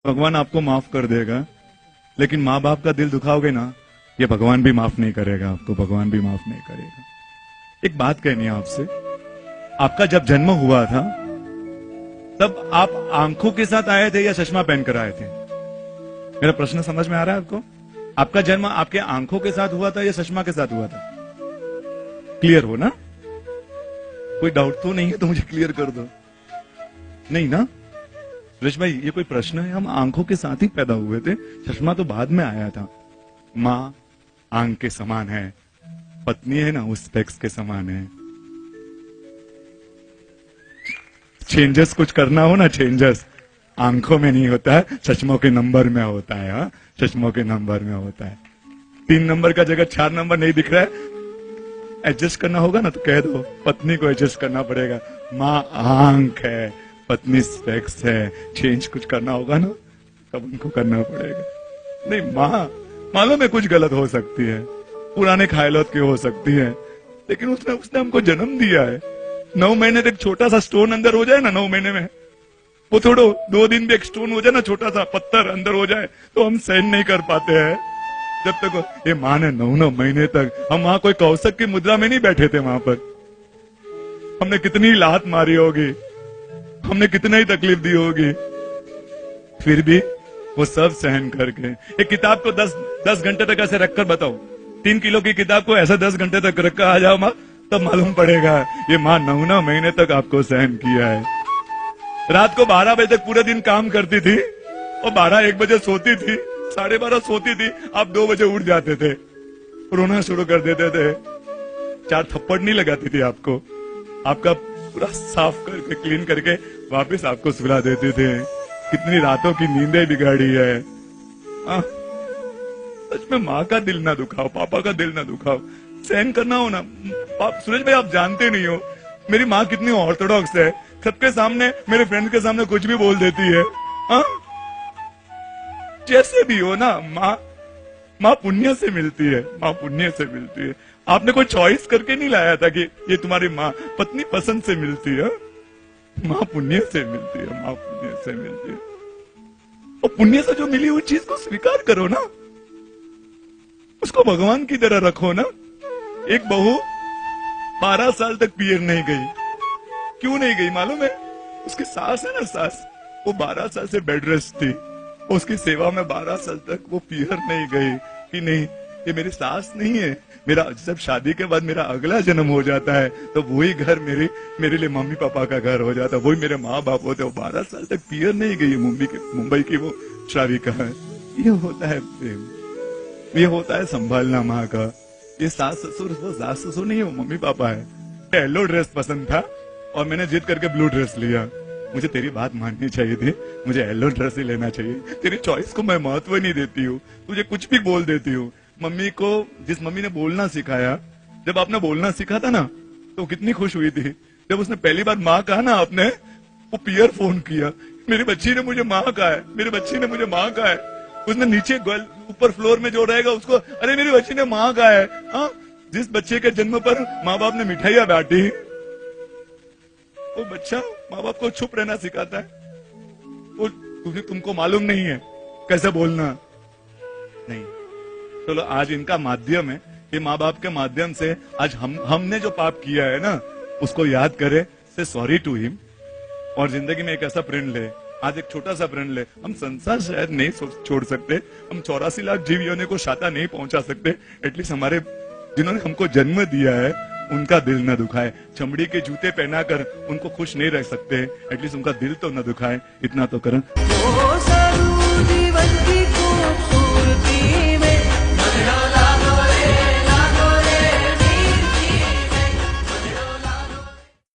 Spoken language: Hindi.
भगवान आपको माफ कर देगा, लेकिन माँ बाप का दिल दुखाओगे ना, ये भगवान भी माफ नहीं करेगा आपको, भगवान भी माफ नहीं करेगा। एक बात कहनी है आपसे, आपका जब जन्म हुआ था तब आप आंखों के साथ आए थे या चश्मा पहनकर आए थे? मेरा प्रश्न समझ में आ रहा है आपको? आपका जन्म आपके आंखों के साथ हुआ था या चश्मा के साथ हुआ था? क्लियर हो ना? कोई डाउट तो नहीं है तो मुझे क्लियर कर दो। नहीं ना सुरेश भाई, ये कोई प्रश्न है? हम आंखों के साथ ही पैदा हुए थे, चश्मा तो बाद में आया था। माँ आंख के समान है, पत्नी है ना उस स्पेक्स के समान है। चेंजेस कुछ करना हो ना, चेंजेस आंखों में नहीं होता है, चश्मों के नंबर में होता है। हाँ, चश्मों के नंबर में होता है। 3 नंबर का जगह 4 नंबर नहीं दिख रहा है, एडजस्ट करना होगा ना तो कह दो, पत्नी को एडजस्ट करना पड़ेगा। माँ आंख है, पत्नी स्पेक्स है, चेंज कुछ करना होगा ना तब उनको करना पड़ेगा। नहीं, माँ मालूम है कुछ गलत हो सकती है, पुराने ख्यालों की हो सकती है, लेकिन उसने हमको जन्म दिया है। 9 महीने तक छोटा सा स्टोन अंदर हो जाए ना, 9 महीने में वो थोड़ा 2 दिन भी एक स्टोन हो जाए ना, छोटा सा पत्थर अंदर हो जाए तो हम सहन नहीं कर पाते हैं। जब तक ये माँ ने 9 महीने तक, हम वहां कोई कौशक की मुद्रा में नहीं बैठे थे, वहां पर हमने कितनी लात मारी होगी, हमने कितना ही तकलीफ दी होगी, फिर भी वो सब सहन करके एक किताब को 10 घंटे तक ऐसे रखकर बताओ, 3 किलो की किताब को ऐसा 10 घंटे तक रखकर आ जाओ माँ, तब मालूम पड़ेगा ये माँ 9 महीने तक आपको सहन किया है। रात को 12 बजे तक पूरे दिन काम करती थी और 12-1 बजे सोती थी, 12:30 सोती थी, आप 2 बजे उठ जाते थे, रोना शुरू कर देते थे। 4 थप्पड़ नहीं लगाती थी आपको, आपका पूरा साफ करके क्लीन करके वापस आपको सुला देते थे। कितनी रातों की नींदें बिगाड़ी है। सच में माँ का दिल ना दुखाओ, पापा का दिल ना दुखाओ, सहन करना हो ना। सुरेश भाई आप जानते नहीं हो मेरी माँ कितनी ऑर्थोडॉक्स है, सबके सामने, मेरे फ्रेंड के सामने कुछ भी बोल देती है। जैसे भी हो ना, माँ पुण्य से मिलती है, माँ पुण्य से मिलती है। आपने कोई चॉइस करके नहीं लाया था कि ये तुम्हारी माँ, पत्नी पसंद से मिलती है, माँ पुण्य से मिलती है, माँ पुण्य से मिलती है। और पुण्य से जो मिली हुई चीज को स्वीकार करो ना, उसको भगवान की तरह रखो ना। एक बहू 12 साल तक पियर नहीं गई, क्यों नहीं गई मालूम है? उसकी सास है ना, सास, वो 12 साल से बेड रेस्ट थी, उसकी सेवा में 12 साल तक वो पियर नहीं गई कि नहीं ये मेरी सास नहीं है, मेरा जब शादी के बाद मेरा अगला जन्म हो जाता है तो वही घर मेरे लिए मम्मी पापा का घर हो जाता है, वही मेरे माँ बाप होते हैं। 12 साल तक पियर नहीं गई, मुंबई की वो श्राविका है। ये होता है प्रेम, ये होता है संभालना माँ का। ये सास ससुर, वो सास ससुर नहीं है, वो मम्मी पापा है। येलो ड्रेस पसंद था और मैंने जिद करके ब्लू ड्रेस लिया। मुझे तेरी बात माननी चाहिए थी, मुझे येलो ड्रेस ही लेना चाहिए। तेरी चॉइस को मैं महत्व नहीं देती हूँ, तुझे कुछ भी बोल देती हूँ। मम्मी को, जिस मम्मी ने बोलना सिखाया, जब आपने बोलना सीखा था ना तो कितनी खुश हुई थी। जब उसने पहली बार माँ कहा ना आपने, वो पियर फोन किया, मेरी बच्ची ने मुझे माँ कहा है, मेरी बच्ची ने मुझे माँ कहा है। उसने नीचे ऊपर फ्लोर में जो रहेगा उसको, अरे मेरी बच्ची ने माँ कहा है। हाँ, जिस बच्चे के जन्म पर माँ बाप ने मिठाइयां बांटी, वो बच्चा माँ बाप को चुप रहना सिखाता है। वो तुमको मालूम नहीं है कैसे बोलना। नहीं, चलो आज इनका माध्यम है, ये माँ बाप के माध्यम से आज हमने जो पाप किया है ना उसको याद करे, से सॉरी टू हिम, और जिंदगी में एक ऐसा प्रण ले। आज एक छोटा सा प्रण ले। हम संसार शायद नहीं छोड़ सकते, हम 84 लाख जीव योनि को शाता नहीं पहुंचा सकते, एटलीस्ट हमारे जिन्होंने हमको जन्म दिया है उनका दिल न दुखाए। चमड़ी के जूते पहनाकर उनको खुश नहीं रख सकते, एटलीस्ट उनका दिल तो न दुखाए, इतना तो करें।